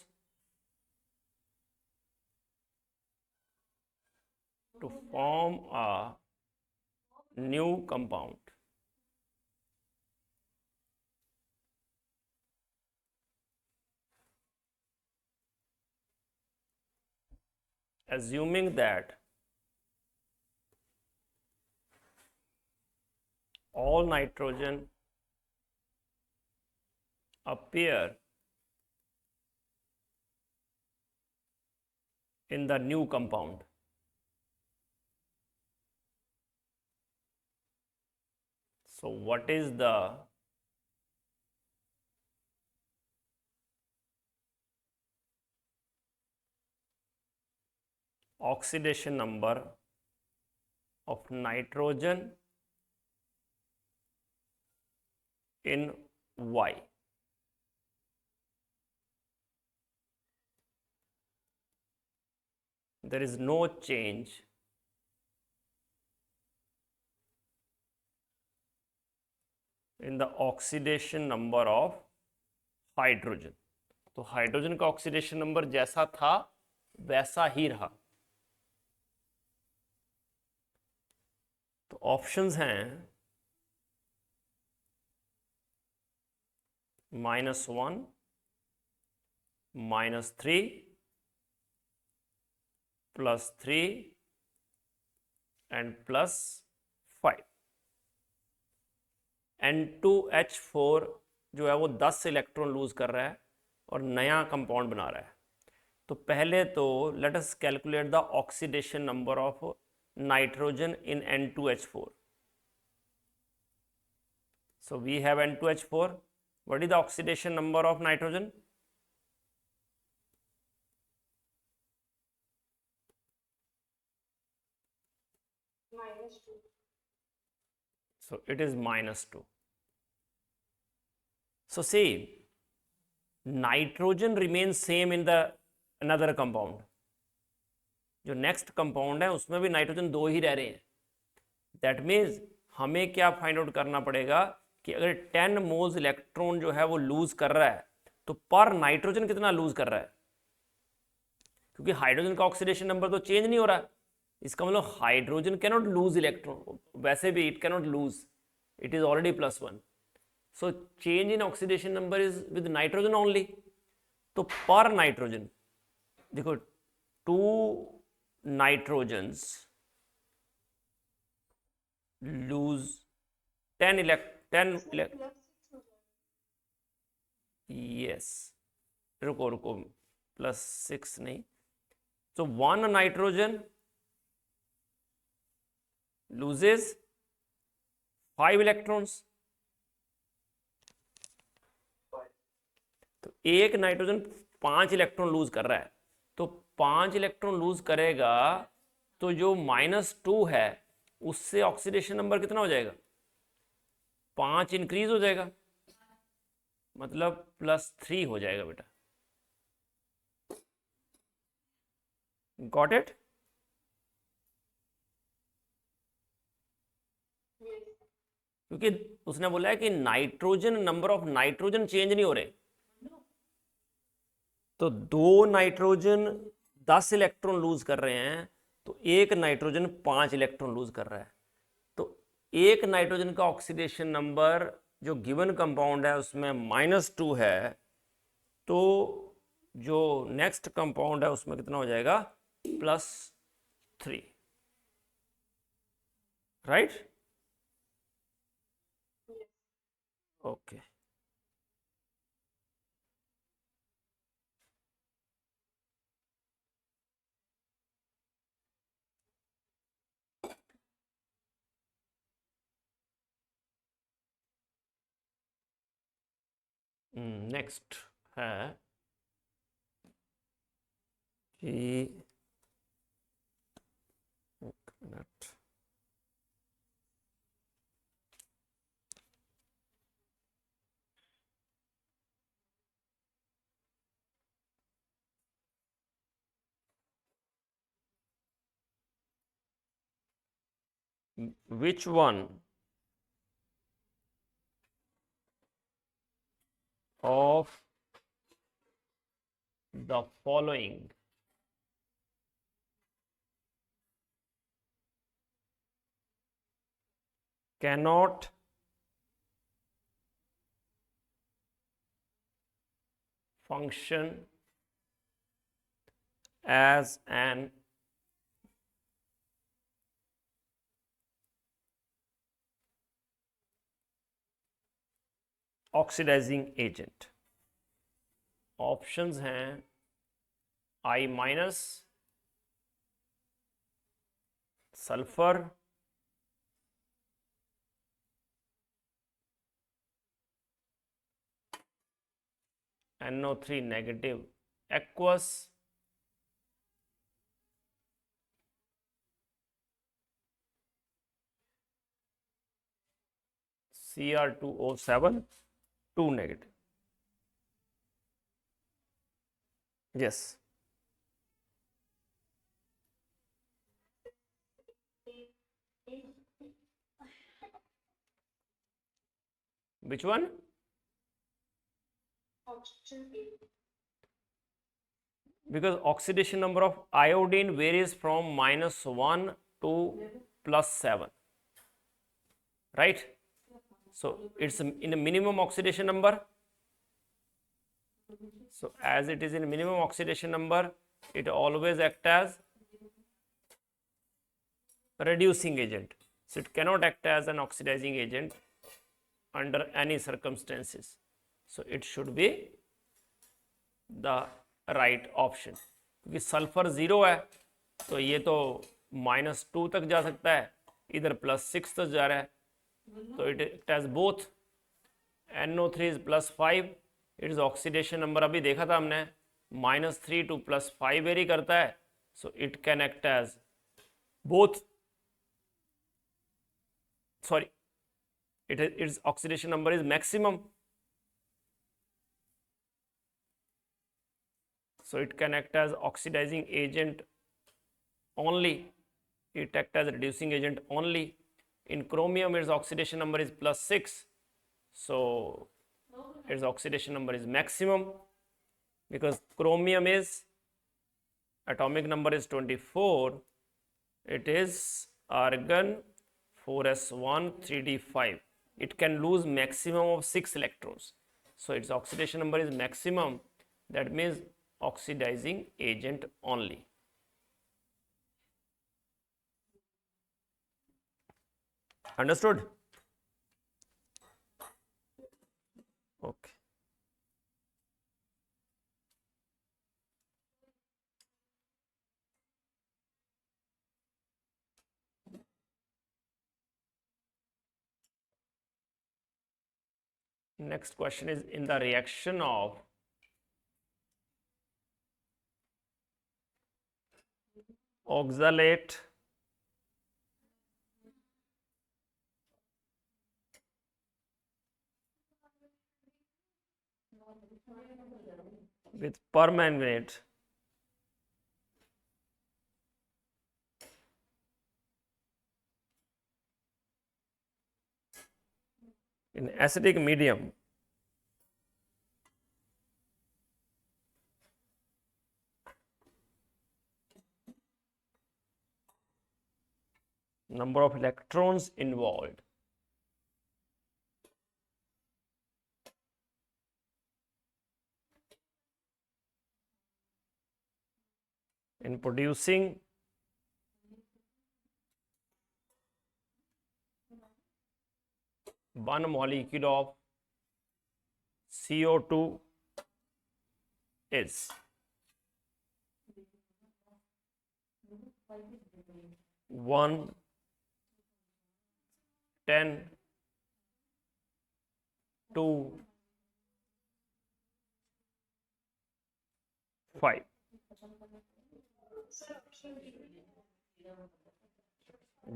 to form a new compound. Assuming that all nitrogen appear in the new compound. So what is the oxidation number of nitrogen in Y? There is no change in the oxidation number of hydrogen. तो hydrogen का oxidation number जैसा था वैसा ही रहा। तो options हैं -1, -3, +3 and +5। N2H4 जो है वो 10 इलेक्ट्रॉन लूज कर रहा है और नया कंपाउंड बना रहा है। तो पहले तो let us calculate the oxidation number of nitrogen in N2H4। So we have N2H4, what is the oxidation number of nitrogen? -2. So it is -2. So see, nitrogen remains same in the another compound. जो next compound है उसमें भी nitrogen 2 ही रह रहे हैं। That means हमें क्या find out करना पड़ेगा कि अगर 10 मोल्स इलेक्ट्रॉन जो है वो लूज कर रहा है तो पर नाइट्रोजन कितना लूज कर रहा है, क्योंकि हाइड्रोजन का ऑक्सीडेशन नंबर तो चेंज नहीं हो रहा। इसका मतलब hydrogen can not lose electron, वैसे भी it can not lose, it is already +1। So change in oxidation number is with nitrogen only. तो पर नाइट्रोजन देखो 2 नाइट्रोजन्स लूज 10 यस, रुको रुको, +6 नहीं, तो 1 नाइट्रोजन लूजेस 5 इलेक्ट्रॉन्स। तो एक नाइट्रोजन 5 इलेक्ट्रॉन लूज कर रहा है, तो 5 इलेक्ट्रॉन लूज करेगा तो जो -2 है उससे ऑक्सीडेशन नंबर कितना हो जाएगा? 5 इंक्रीज हो जाएगा, मतलब +3 हो जाएगा बेटा। Got it? क्योंकि उसने बोला है कि nitrogen, number of nitrogen change नहीं हो रहे, तो 2 नाइट्रोजन 10 इलेक्ट्रॉन लूज कर रहे हैं, तो एक नाइट्रोजन 5 इलेक्ट्रॉन लूज कर रहा है। तो एक नाइट्रोजन का ऑक्सीडेशन नंबर जो गिवन कंपाउंड है उसमें -2 है, तो जो नेक्स्ट कंपाउंड है उसमें कितना हो जाएगा? +3, राइट? ओके। नेक्स्ट है कि एक minute, which one of the following cannot function as an oxidizing agent? Options हैं I-, sulphur, NO3 negative aqueous, Cr2O7 2 negative. Yes, which one? Option A. Because oxidation number of iodine varies from -1 to +7, right? So it's in a minimum oxidation number. So as it is in minimum oxidation number, it always act as reducing agent. So it cannot act as an oxidizing agent under any circumstances. So it should be the right option. क्योंकि sulphur 0 है, तो ये तो -2 तक जा सकता है, इधर +6 तक जा रहा है, तो it has both. NO3 is +5, it is oxidation number अभी देखा था हमने, -3 to +5 वेरी करता है, so it can act as both, sorry, its oxidation number is maximum, so it can act as oxidizing agent only, it act as reducing agent only. In chromium its oxidation number is +6, so its oxidation number is maximum, because chromium is atomic number is 24, it is argon 4s1 3d5, it can lose maximum of 6 electrons, so its oxidation number is maximum, that means oxidizing agent only. Understood? Okay. Next question is, in the reaction of oxalate with permanganate in acidic medium number of electrons involved in producing one molecule of CO2 is 1, 10, 2, 5. Sir, option D.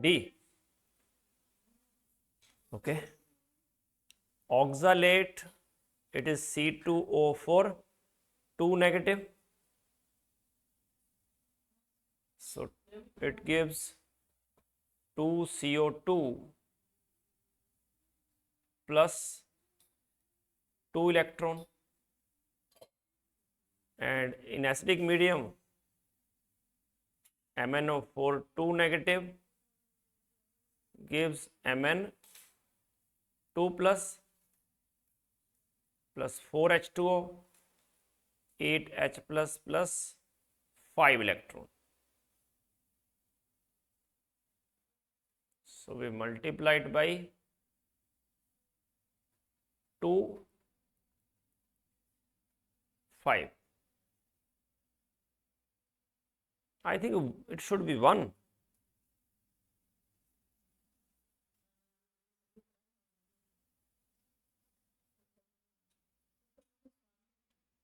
D. Okay. Oxalate, it is C2O4, 2 negative. So it gives 2 CO2 plus 2 electron, and in acidic medium MnO4 2 negative gives Mn 2 plus 4 H2O 8 H plus 5 electron. So we multiply it by 2, 5. I think it should be 1.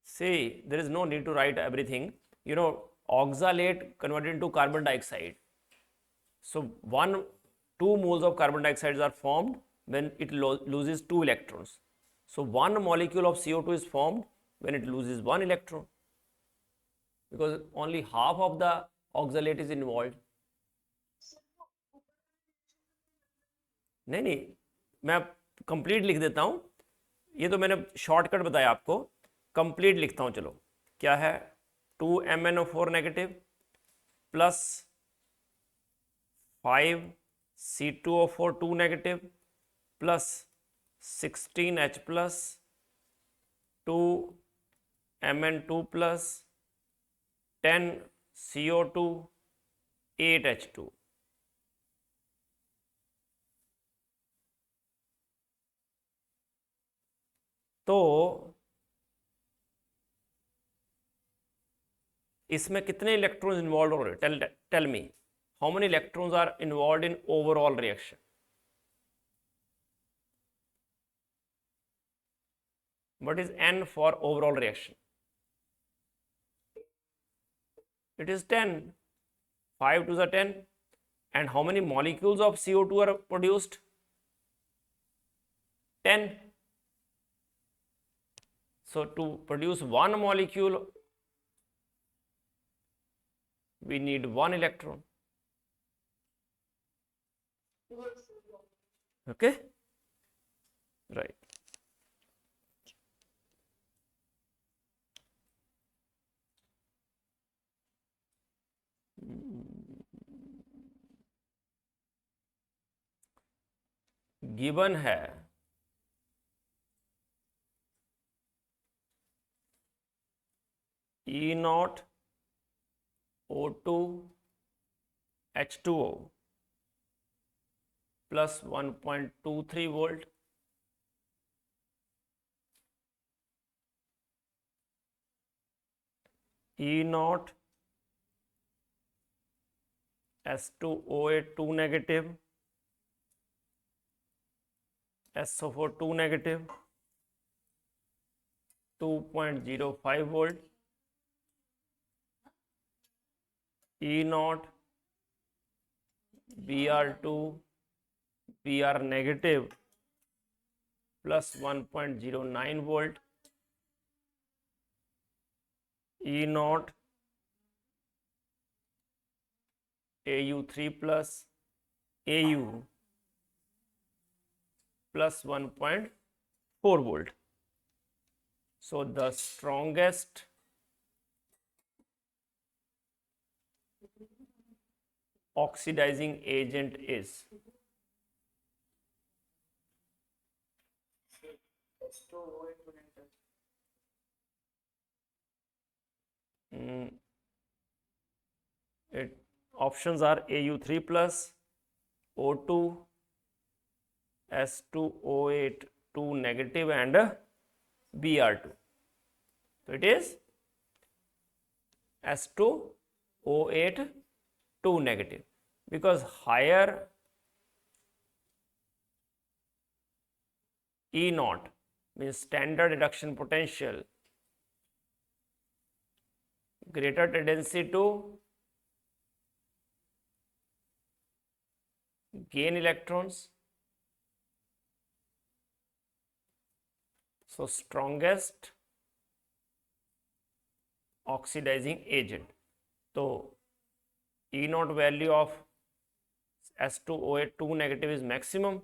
See, there is no need to write everything. You know, oxalate converted into carbon dioxide. So 2 moles of carbon dioxide are formed when it loses 2 electrons. So 1 molecule of CO2 is formed when it loses 1 electron, because only half of the oxalate is involved. नहीं, मैं complete लिख देता हूँ. ये तो मैंने shortcut बताया आपको, कंप्लीट लिखता हूँ. चलो, क्या है? 2 MnO4 negative plus 5 C2O4 2 negative plus 16 H plus 2 Mn2 plus 10 CO2 8 H2. तो इसमें कितने इलेक्ट्रॉन्स इन्वॉल्व हो रहे हैं? Tell me, how many electrons are involve in overall reaction? What is N for overall reaction? It is 10. 5 to the 10. And how many molecules of CO2 are produced? 10. So to produce one molecule, we need 1 electron. Okay? Right. Given है E0 O2 H2O plus 1.23 volt, E0 S2O8 2 negative, SO4 2 negative, 2.05 volt, E0 Br2 Br negative plus 1.09 volt, E naught Au3 plus Au plus 1.4 volt. So the strongest oxidizing agent is it options are Au3 plus, O2, S2O8 2 negative and Br2. So it is S2O8 2 negative, because higher E naught means standard reduction potential, greater tendency to gain electrons. So strongest oxidizing agent. So E naught value of S2O8 2 negative is maximum.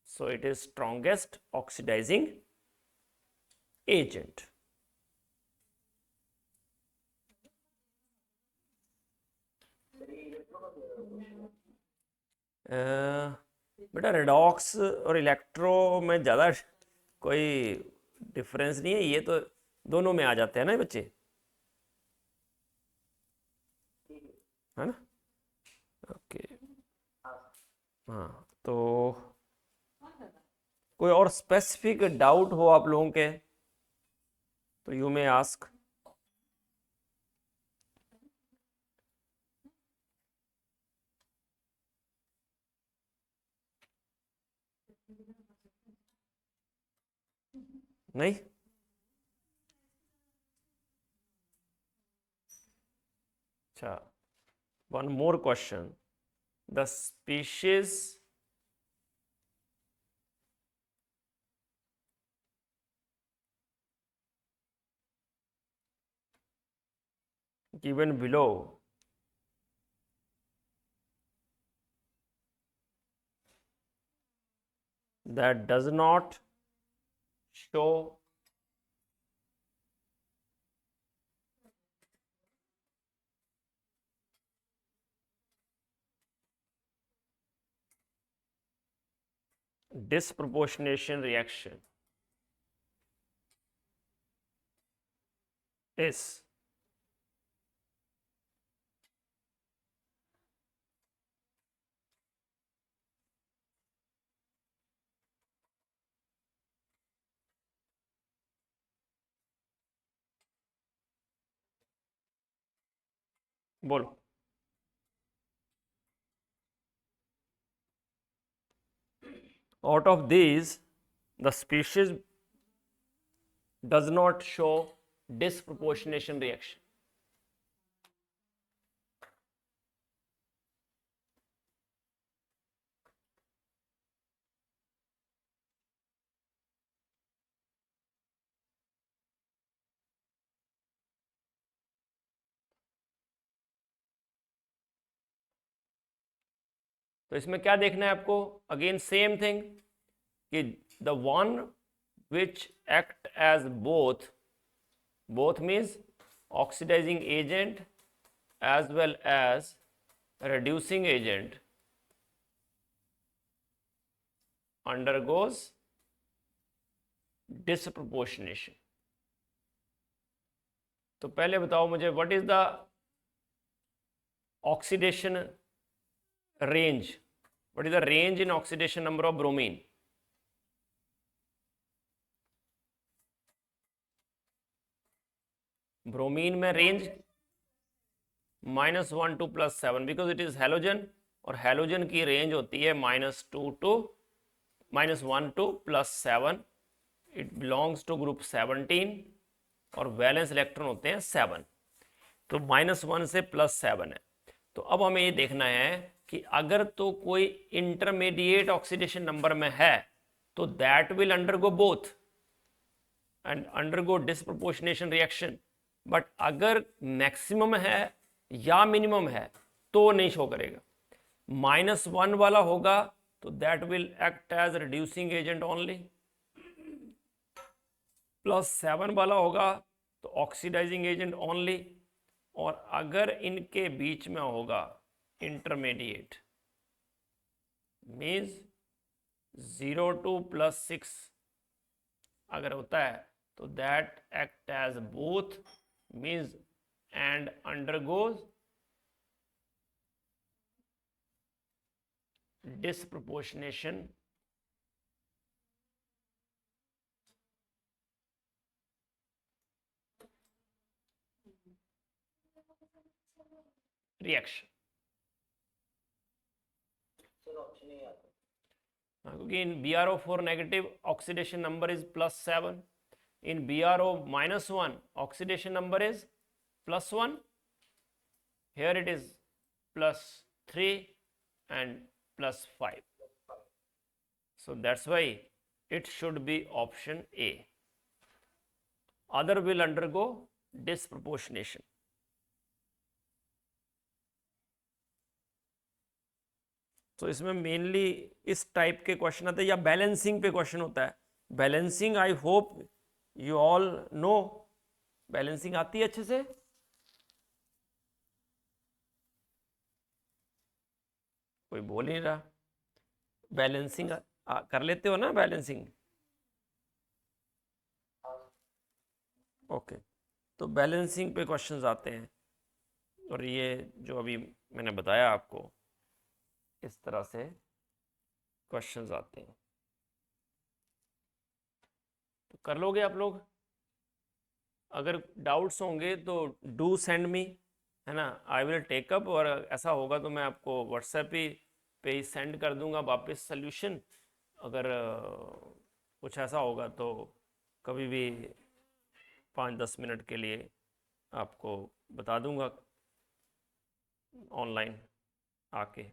So it is strongest oxidizing agent. बेटा redox और electro में ज़्यादा कोई difference नहीं है, ये तो दोनों में आ जाते हैं ना बच्चे, है ना? ओके, हाँ, तो कोई और स्पेसिफिक डाउट हो आप लोगों के तो यू मे आस्क. नहीं? अच्छा, one more question. The species given below that does not show disproportionation reaction is बोलो. Out of these, the species does not show disproportionation reaction. तो इसमें क्या देखना है आपको? अगेन सेम थिंग कि the one which act as both, both means oxidizing agent as well as reducing agent undergoes disproportionation. तो पहले बताओ मुझे, what is the oxidation range, what is the range in oxidation number of bromine? Bromine में range -1 to +7, because it is halogen, और halogen की range होती है -1 to +7. It belongs to group 17 और वैलेंस इलेक्ट्रॉन होते हैं 7. तो -1 से +7 है. तो अब हमें ये देखना है कि अगर तो कोई इंटरमीडिएट ऑक्सीडेशन नंबर में है तो that will undergo both and undergo disproportionation reaction. But अगर मैक्सिमम है या मिनिमम है तो नहीं शो करेगा। -1 वाला होगा तो that will act as reducing agent only, +7 वाला होगा तो ऑक्सीडाइजिंग एजेंट ओनली, और अगर इनके बीच में होगा इंटरमीडिएट मीन्स 0 to +6 अगर होता है तो that act as both means and undergoes disproportionation reaction. क्योंकि in BrO4 negative oxidation number is +7, in BrO-1 oxidation number is +1, here it is +3 and +5, so that's why it should be option A, other will undergo disproportionation. तो इसमें mainly इस type के question आते हैं या balancing पे question होता है। Balancing I hope you all know, balancing आती है अच्छे से। कोई बोल नहीं रहा। बैलेंसिंग कर लेते हो ना बैलेंसिंग? ओके, तो बैलेंसिंग पे क्वेश्चंस आते हैं, और ये जो अभी मैंने बताया आपको इस तरह से क्वेश्चंस आते हैं, तो कर लोगे आप लोग। अगर डाउट्स होंगे तो डू सेंड मी, है ना, आई विल टेक अप, और ऐसा होगा तो मैं आपको व्हाट्सएप पे ही सेंड कर दूंगा वापस सल्यूशन। अगर कुछ ऐसा होगा तो कभी भी 5-10 मिनट के लिए आपको बता दूंगा ऑनलाइन आके।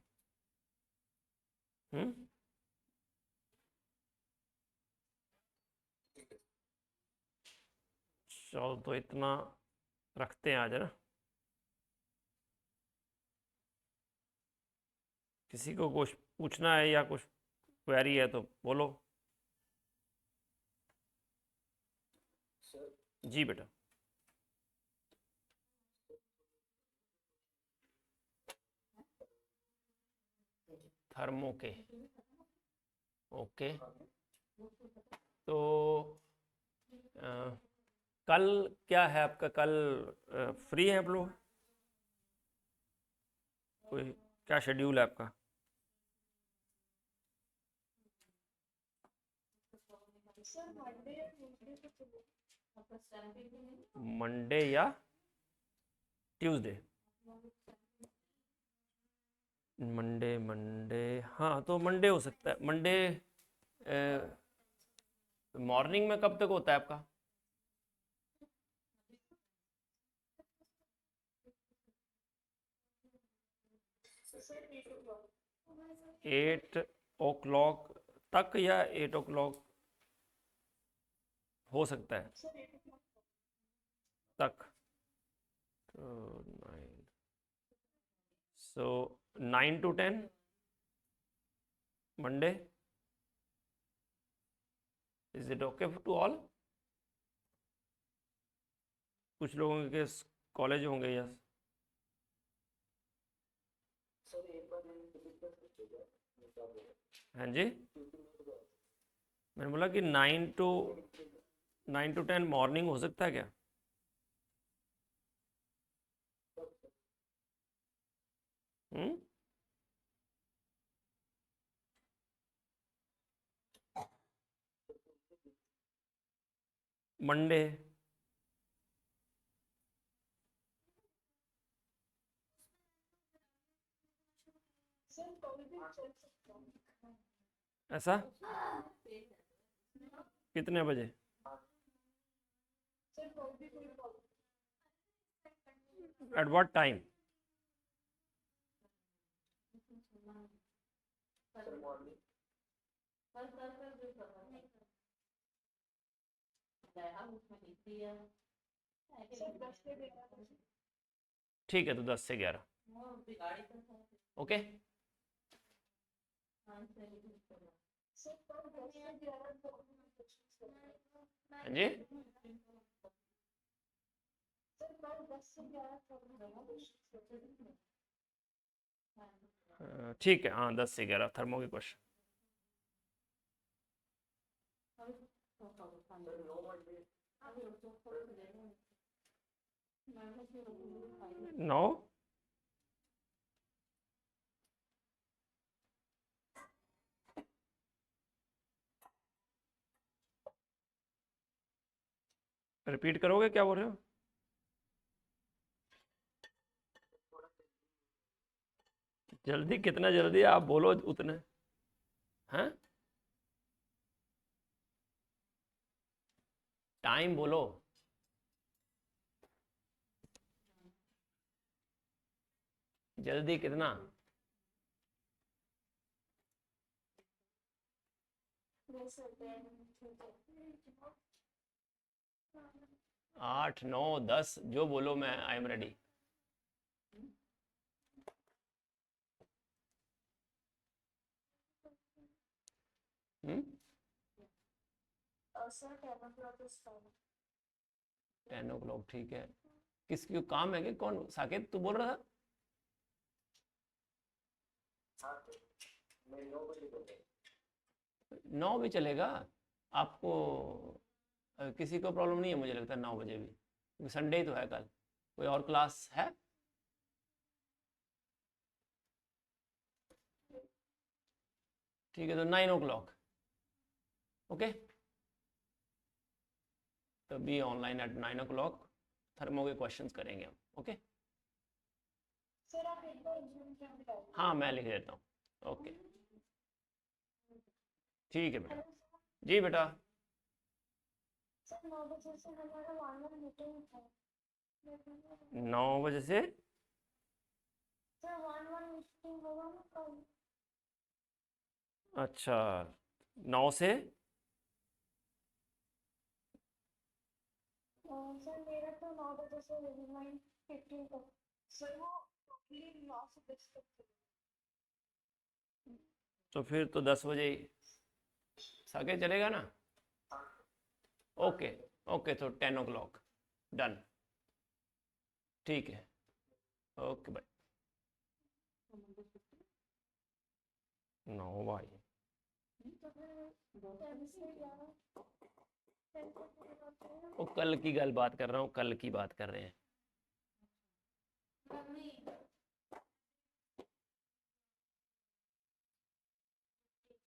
चलो तो इतना रखते हैं आज, है ना। किसी को कुछ पूछना है या कुछ क्वेरी है तो बोलो। जी बेटा। थर्मो के, ओके। तो कल क्या है आपका? कल फ्री है आप लोग? कोई क्या शेड्यूल है आपका? सर मंडे या ट्यूसडे को चलो। मंडे या ट्यूसडे? मंडे हाँ, तो मंडे हो सकता है। मंडे मॉर्निंग में कब तक होता है आपका? सर 8 o'clock तक या 8 o'clock हो सकता है 8 o'clock तक? तो 9, so 9 to 10 Monday, is it okay to all? कुछ लोगों के कॉलेज होंगे, यस। हाँ जी, मैंने बोला कि 9 to 10 मॉर्निंग हो सकता है क्या? हम्म, मंडे सर कल भी चल सकता हूँ। ऐसा? कितने बजे? सर कल भी कोई problem. At what time? Sir 10 से 11 बजे। ठीक है, तो 10 से 11। ओके, सर कल 10 से 11 क्वेश्चंस करते हाँ जी, सर कल 10 से 11 क्वेश्चंस करते ठीक है, हाँ 10 से 11 थर्मो के क्वेश्चन। नौ, रिपीट करोगे, क्या बोल रहे हो? जल्दी, कितना जल्दी आप बोलो उतने। हैं, टाइम बोलो। जल्दी कितना? 8, 9, 10, जो बोलो, मैं I am ready. Sir 10 o'clock is fine। 10 o'clock ठीक है। किसकी को काम है कि कौन? साकेत तू बोल रहा था? 9 भी चलेगा आपको, किसी को प्रॉब्लम नहीं है मुझे लगता है 9 बजे भी, क्योंकि संडे तो है कल। कोई और क्लास है? ठीक है, तो 9 o'clock। ओके, तो be online at 9 o'clock। Thermo के क्वेश्चंस करेंगे हम। ओके, सर आप एक बार जूम पे बिता दीजिए। हाँ मैं लिख देता हूँ। ओके, ठीक है बेटा। Hello sir. जी बेटा। सर 9 बजे से हमारा ऑनलाइन मीटिंग है। 9 बजे से? सर 1-1 मीटिंग होगा ना कल। अच्छा, 9 से? सर मेरा तो 9 बजे से 9:15 तक। सर वो टोटली 9 से 10 तक थे। तो फिर तो 10 बजे ही साके चलेगा ना? ओके, ओके, तो 10 o'clock डन। ठीक है, ओके बाय। 9 भाई, तो फिर 10 से 11 10 से 11 वो कल की गल बात कर रहा हूँ, कल की बात कर रहे हैं।